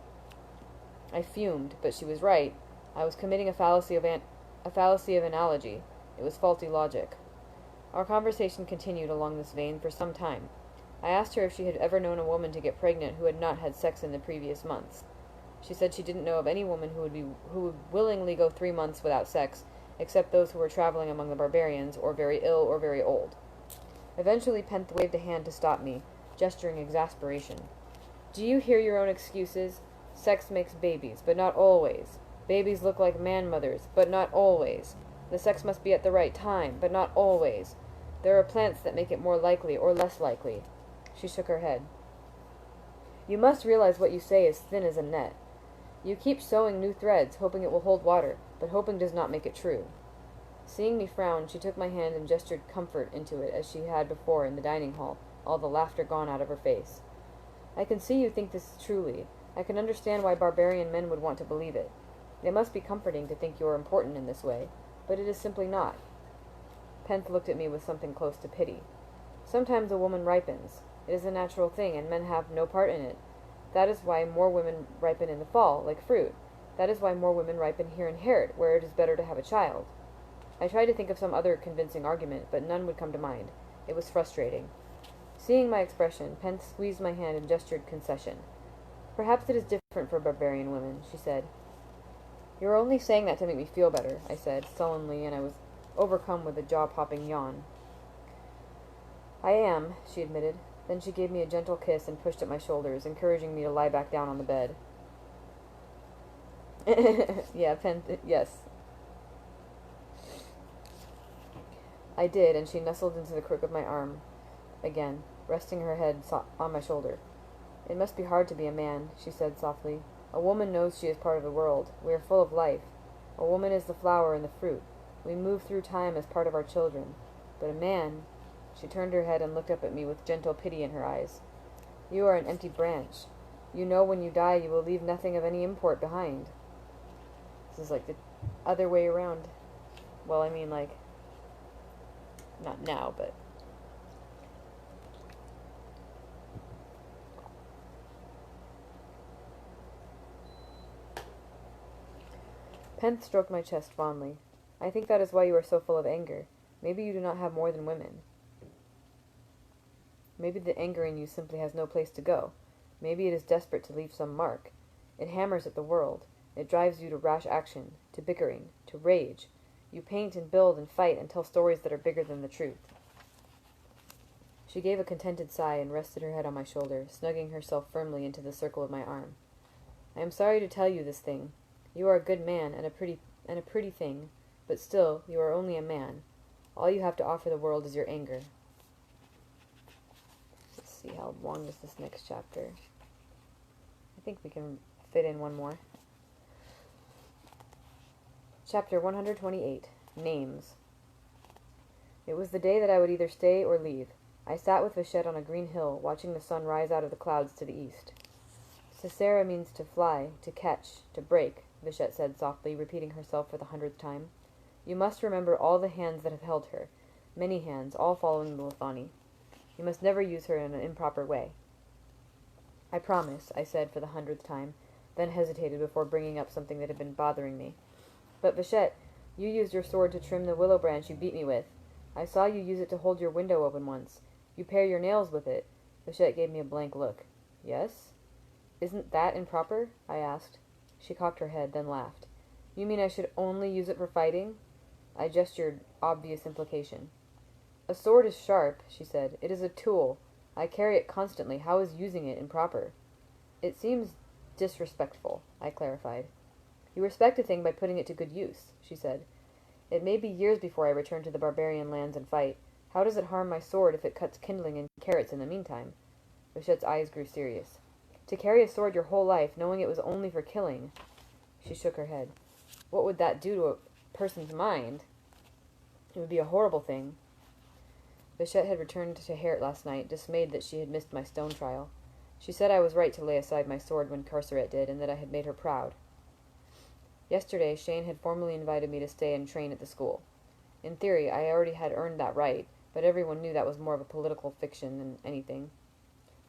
I fumed, but she was right. I was committing a fallacy of analogy. It was faulty logic. Our conversation continued along this vein for some time. I asked her if she had ever known a woman to get pregnant who had not had sex in the previous months. She said she didn't know of any woman who would willingly go 3 months without sex, except those who were traveling among the barbarians, or very ill, or very old. Eventually Penth waved a hand to stop me, gesturing exasperation. "Do you hear your own excuses? Sex makes babies, but not always. Babies look like man-mothers, but not always. The sex must be at the right time, but not always. There are plants that make it more likely or less likely." She shook her head. "You must realize what you say is thin as a net. You keep sewing new threads, hoping it will hold water, but hoping does not make it true." Seeing me frown, she took my hand and gestured comfort into it as she had before in the dining hall, all the laughter gone out of her face. "I can see you think this truly. I can understand why barbarian men would want to believe it. It must be comforting to think you are important in this way, but it is simply not." Penth looked at me with something close to pity. "Sometimes a woman ripens. It is a natural thing, and men have no part in it. That is why more women ripen in the fall, like fruit. That is why more women ripen here in Herod, where it is better to have a child." I tried to think of some other convincing argument, but none would come to mind. It was frustrating. Seeing my expression, Penth squeezed my hand and gestured concession. "Perhaps it is different for barbarian women," she said. "You are only saying that to make me feel better," I said, sullenly, and I was overcome with a jaw-popping yawn. "I am," she admitted. Then she gave me a gentle kiss and pushed at my shoulders, encouraging me to lie back down on the bed. Yes. I did, and she nestled into the crook of my arm again, resting her head on my shoulder. "It must be hard to be a man," she said softly. "A woman knows she is part of the world. We are full of life. A woman is the flower and the fruit. We move through time as part of our children. But a man—" She turned her head and looked up at me with gentle pity in her eyes. "You are an empty branch. You know when you die you will leave nothing of any import behind." This is like the other way around. Well, I mean, like, not now, but... Penth stroked my chest fondly. I think that is why you are so full of anger. Maybe you do not have more than women. Maybe the anger in you simply has no place to go. Maybe it is desperate to leave some mark. It hammers at the world. It drives you to rash action, to bickering, to rage. You paint and build and fight and tell stories that are bigger than the truth. She gave a contented sigh and rested her head on my shoulder, snugging herself firmly into the circle of my arm. I am sorry to tell you this thing. You are a good man and a pretty thing, but still, you are only a man. All you have to offer the world is your anger. Let's see, how long is this next chapter? I think we can fit in one more. Chapter 128, Names. It was the day that I would either stay or leave. I sat with Vachette on a green hill, watching the sun rise out of the clouds to the east. Sisera means to fly, to catch, to break, Vachette said softly, repeating herself for the 100th time. You must remember all the hands that have held her, many hands, all following the Lethani. You must never use her in an improper way. I promise, I said for the 100th time, then hesitated before bringing up something that had been bothering me. But Vachette, you used your sword to trim the willow branch you beat me with. I saw you use it to hold your window open once. You pare your nails with it. Vachette gave me a blank look. Yes? Isn't that improper? I asked. She cocked her head, then laughed. You mean I should only use it for fighting? I gestured obvious implication. A sword is sharp, she said. It is a tool. I carry it constantly. How is using it improper? It seems disrespectful, I clarified. You respect a thing by putting it to good use, she said. It may be years before I return to the barbarian lands and fight. How does it harm my sword if it cuts kindling and carrots in the meantime? Vachette's eyes grew serious. To carry a sword your whole life, knowing it was only for killing. She shook her head. What would that do to a person's mind? It would be a horrible thing. Vachette had returned to Heret last night, dismayed that she had missed my stone trial. She said I was right to lay aside my sword when Carceret did, and that I had made her proud. Yesterday, Shane had formally invited me to stay and train at the school. In theory, I already had earned that right, but everyone knew that was more of a political fiction than anything.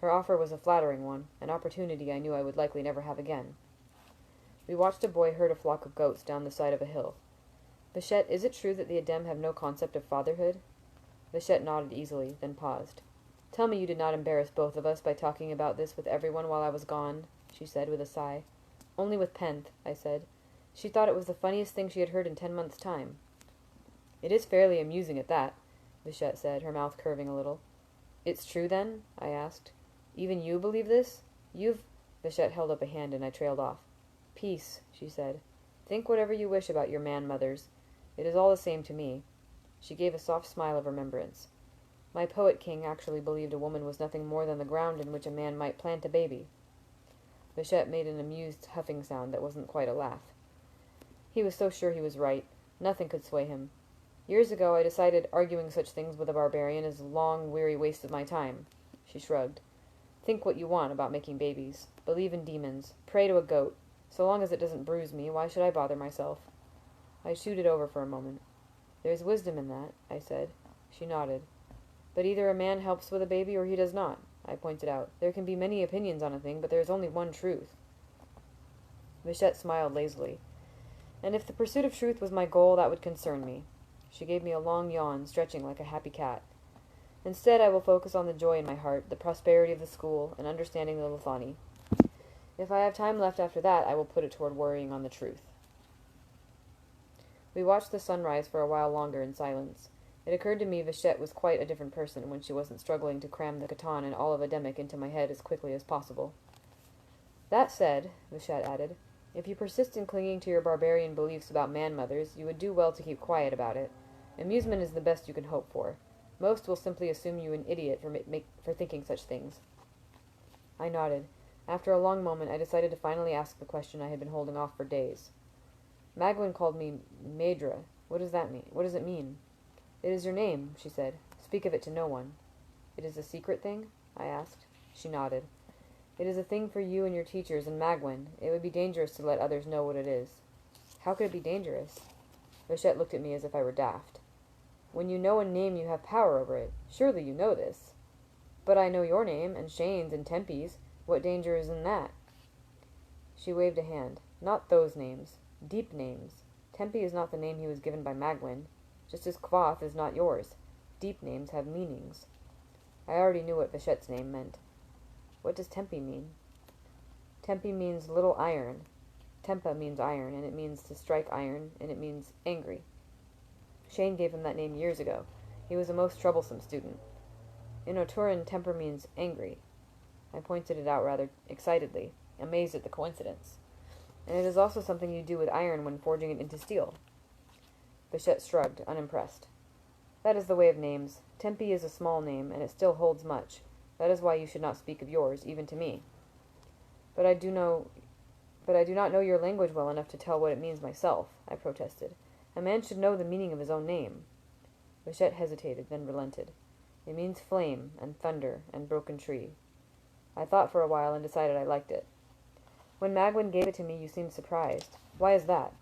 Her offer was a flattering one, an opportunity I knew I would likely never have again. We watched a boy herd a flock of goats down the side of a hill. Vachette, is it true that the Adem have no concept of fatherhood? Vachette nodded easily, then paused. Tell me you did not embarrass both of us by talking about this with everyone while I was gone, she said with a sigh. Only with Penth, I said. She thought it was the funniest thing she had heard in 10 months' time. It is fairly amusing at that, Vachette said, her mouth curving a little. It's true, then? I asked. Even you believe this? You've... Vachette held up a hand and I trailed off. Peace, she said. Think whatever you wish about your man-mothers. It is all the same to me. She gave a soft smile of remembrance. My poet king actually believed a woman was nothing more than the ground in which a man might plant a baby. Vachette made an amused huffing sound that wasn't quite a laugh. He was so sure he was right. Nothing could sway him. Years ago I decided arguing such things with a barbarian is a long, weary waste of my time. She shrugged. Think what you want about making babies. Believe in demons. Pray to a goat. So long as it doesn't bruise me, why should I bother myself? I chewed it over for a moment. There's wisdom in that, I said. She nodded. But either a man helps with a baby or he does not, I pointed out. There can be many opinions on a thing, but there is only one truth. Vachette smiled lazily. And if the pursuit of truth was my goal, that would concern me. She gave me a long yawn, stretching like a happy cat. Instead, I will focus on the joy in my heart, the prosperity of the school, and understanding the Lethani. If I have time left after that, I will put it toward worrying on the truth. We watched the sunrise for a while longer in silence. It occurred to me Vachette was quite a different person when she wasn't struggling to cram the Catan and all of Ademic into my head as quickly as possible. That said, Vachette added, if you persist in clinging to your barbarian beliefs about man-mothers, you would do well to keep quiet about it. Amusement is the best you can hope for. Most will simply assume you an idiot for thinking such things. I nodded. After a long moment, I decided to finally ask the question I had been holding off for days. Magwyn called me Maedra. What does that mean? What does it mean? It is your name, she said. Speak of it to no one. It is a secret thing? I asked. She nodded. It is a thing for you and your teachers and Magwyn. It would be dangerous to let others know what it is. How could it be dangerous? Bichette looked at me as if I were daft. When you know a name, you have power over it. Surely you know this. But I know your name, and Shane's, and Tempe's. What danger is in that? She waved a hand. Not those names. Deep names. Tempe is not the name he was given by Magwin, just as Kvothe is not yours. Deep names have meanings. I already knew what Bichette's name meant. What does Tempe mean? Tempe means little iron. Tempa means iron, and it means to strike iron, and it means angry. Shane gave him that name years ago. He was a most troublesome student. In Oturan, temper means angry. I pointed it out rather excitedly, amazed at the coincidence. And it is also something you do with iron when forging it into steel. Bichette shrugged, unimpressed. That is the way of names. Tempe is a small name, and it still holds much. That is why you should not speak of yours, even to me. But I do not know your language well enough to tell what it means myself, I protested. A man should know the meaning of his own name. Bichette hesitated, then relented. It means flame, and thunder, and broken tree. I thought for a while and decided I liked it. When Magwin gave it to me, you seemed surprised. Why is that?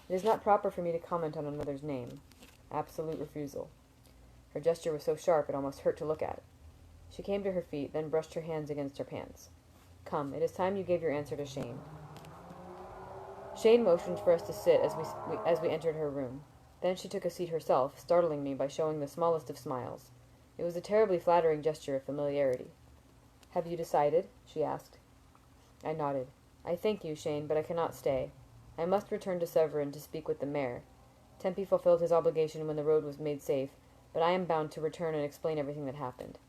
It is not proper for me to comment on another's name. Absolute refusal. Her gesture was so sharp it almost hurt to look at. She came to her feet, then brushed her hands against her pants. Come, it is time you gave your answer to Shane. Shane motioned for us to sit as we entered her room. Then she took a seat herself, startling me by showing the smallest of smiles. It was a terribly flattering gesture of familiarity. Have you decided? She asked. I nodded. I thank you, Shane, but I cannot stay. I must return to Severin to speak with the mayor. Tempe fulfilled his obligation when the road was made safe, but I am bound to return and explain everything that happened.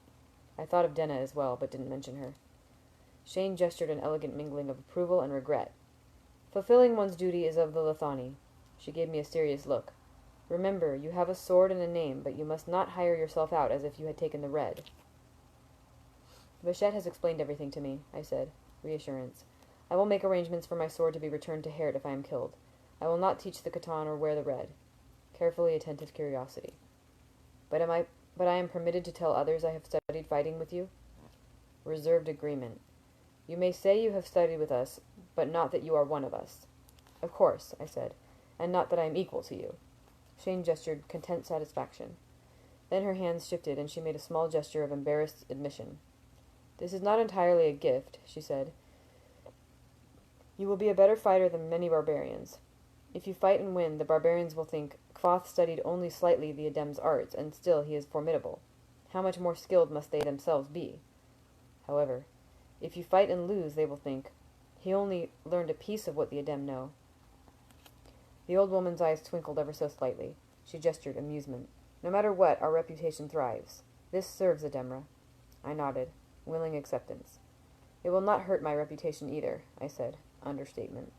I thought of Denna as well, but didn't mention her. Shane gestured an elegant mingling of approval and regret. Fulfilling one's duty is of the Lethani. She gave me a serious look. Remember, you have a sword and a name, but you must not hire yourself out as if you had taken the red. Bichette has explained everything to me, I said. Reassurance. I will make arrangements for my sword to be returned to Hert if I am killed. I will not teach the Khatan or wear the red. Carefully attentive curiosity. But I am permitted to tell others I have studied fighting with you? Reserved agreement. You may say you have studied with us, but not that you are one of us. Of course, I said, and not that I am equal to you. Shane gestured content satisfaction. Then her hands shifted, and she made a small gesture of embarrassed admission. This is not entirely a gift, she said. You will be a better fighter than many barbarians. If you fight and win, the barbarians will think Kvothe studied only slightly the Adem's arts, and still he is formidable. How much more skilled must they themselves be? However, if you fight and lose, they will think, he only learned a piece of what the Adem know. The old woman's eyes twinkled ever so slightly. She gestured amusement. No matter what, our reputation thrives. This serves Ademra. I nodded, willing acceptance. It will not hurt my reputation either, I said, understatement.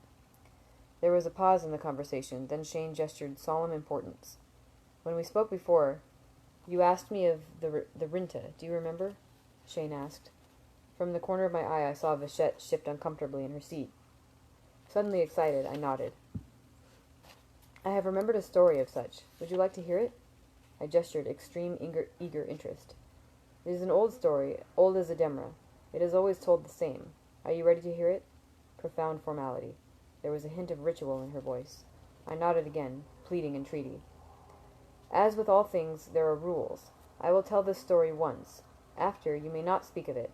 There was a pause in the conversation, then Shane gestured solemn importance. When we spoke before, you asked me of the Rinta. Do you remember? Shane asked. From the corner of my eye, I saw Bichette shift uncomfortably in her seat. Suddenly excited, I nodded. I have remembered a story of such. Would you like to hear it? I gestured extreme eager interest. It is an old story, old as Ademra. It is always told the same. Are you ready to hear it? Profound formality. There was a hint of ritual in her voice. I nodded again, pleading entreaty. As with all things, there are rules. I will tell this story once. After, you may not speak of it.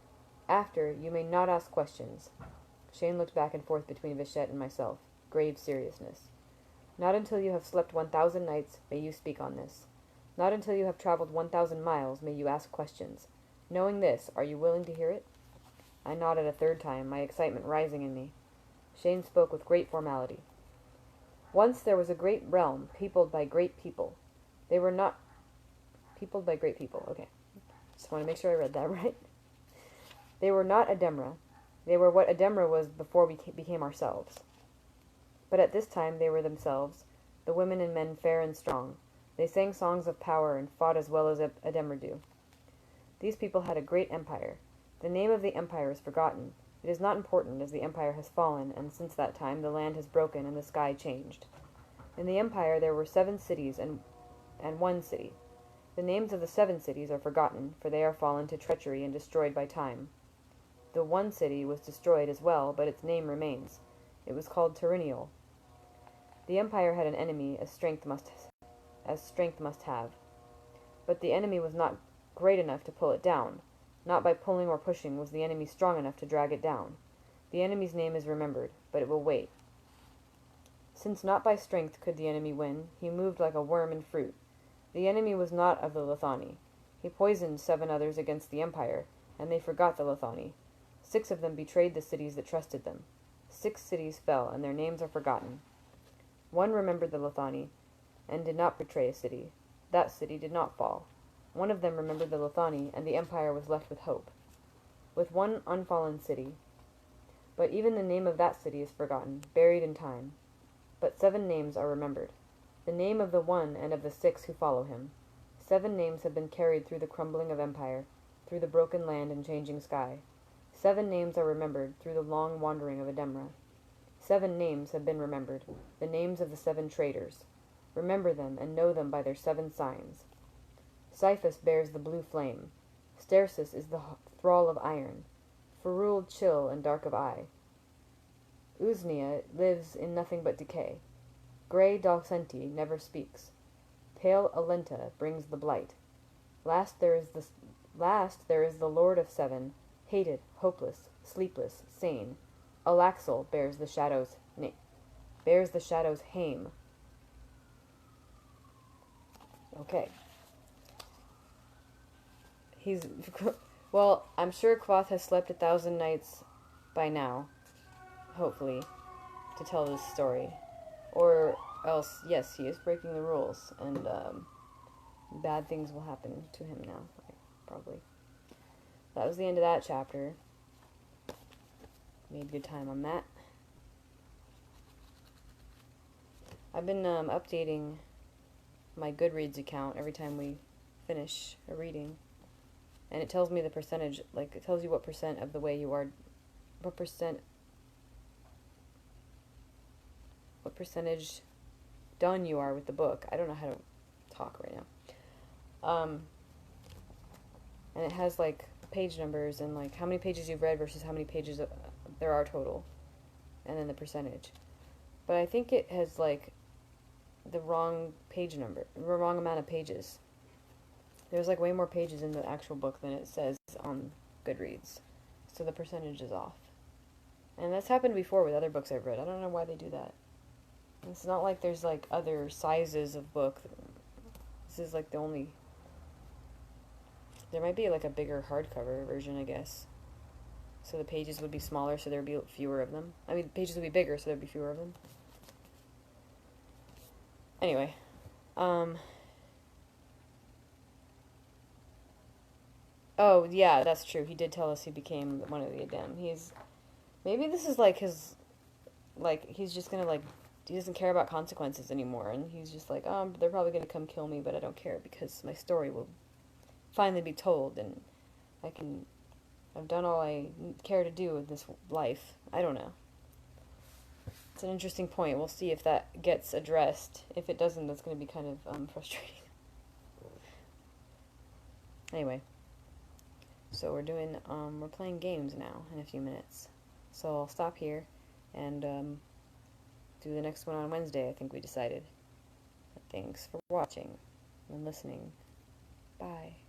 After, you may not ask questions. Shane looked back and forth between Bichette and myself. Grave seriousness. Not until you have slept 1,000 nights may you speak on this. Not until you have traveled 1,000 miles may you ask questions. Knowing this, are you willing to hear it? I nodded a third time, my excitement rising in me. Shane spoke with great formality. Once there was a great realm, peopled by great people. They were not... Peopled by great people, okay. Just want to make sure I read that right. They were not Ademra. They were what Ademra was before we became ourselves. But at this time they were themselves, the women and men fair and strong. They sang songs of power and fought as well as Ademra do. These people had a great empire. The name of the empire is forgotten. It is not important, as the empire has fallen, and since that time the land has broken and the sky changed. In the empire there were 7 cities and 1 city. The names of the 7 cities are forgotten, for they are fallen to treachery and destroyed by time. The 1 city was destroyed as well, but its name remains. It was called Terinial. The Empire had an enemy, as strength must have. But the enemy was not great enough to pull it down. Not by pulling or pushing was the enemy strong enough to drag it down. The enemy's name is remembered, but it will wait. Since not by strength could the enemy win, he moved like a worm in fruit. The enemy was not of the Lethani. He poisoned 7 others against the Empire, and they forgot the Lethani. 6 of them betrayed the cities that trusted them. 6 cities fell, and their names are forgotten. 1 remembered the Lethani, and did not betray a city. That city did not fall. 1 of them remembered the Lethani, and the Empire was left with hope. With 1 unfallen city. But even the name of that city is forgotten, buried in time. But 7 names are remembered. The name of the 1 and of the 6 who follow him. 7 names have been carried through the crumbling of empire, through the broken land and changing sky. 7 names are remembered through the long wandering of Ademra. 7 names have been remembered, the names of the 7 traitors. Remember them and know them by their 7 signs. Siphus bears the blue flame. Stersis is the thrall of iron. Ferul chill and dark of eye. Usnia lives in nothing but decay. Grey Dalsenti never speaks. Pale Alenta brings the blight. Last there is the Lord of 7, hated, hopeless, sleepless, sane. Alaxel bears the shadows Haim. Okay. Well, I'm sure Kvothe has slept 1,000 nights by now, hopefully, to tell this story. Or else, yes, he is breaking the rules, and bad things will happen to him now, probably. That was the end of that chapter. Made good time on that. I've been updating my Goodreads account every time we finish a reading. And it tells me the percentage, like, it tells you what percent of the way you are, what percentage done you are with the book. I don't know how to talk right now. And it has, like, page numbers and, like, how many pages you've read versus how many pages there are total. And then the percentage. But I think it has, like, the wrong page number, the wrong amount of pages. There's, like, way more pages in the actual book than it says on Goodreads. So the percentage is off. And that's happened before with other books I've read. I don't know why they do that. It's not like there's, like, other sizes of book. This is, like, the only... There might be, like, a bigger hardcover version, I guess. So the pages would be smaller, so there would be fewer of them. I mean, the pages would be bigger, so there would be fewer of them. Anyway. Oh, yeah, that's true. He did tell us he became one of the Adem. Maybe this is, like, his... Like, he's just gonna, like... He doesn't care about consequences anymore, and he's just like, they're probably gonna come kill me, but I don't care, because my story will finally be told, and I've done all I care to do with this life. I don't know. It's an interesting point. We'll see if that gets addressed. If it doesn't, that's going to be kind of frustrating. Anyway. So we're playing games now in a few minutes. So I'll stop here and do the next one on Wednesday, I think we decided. Thanks for watching and listening. Bye.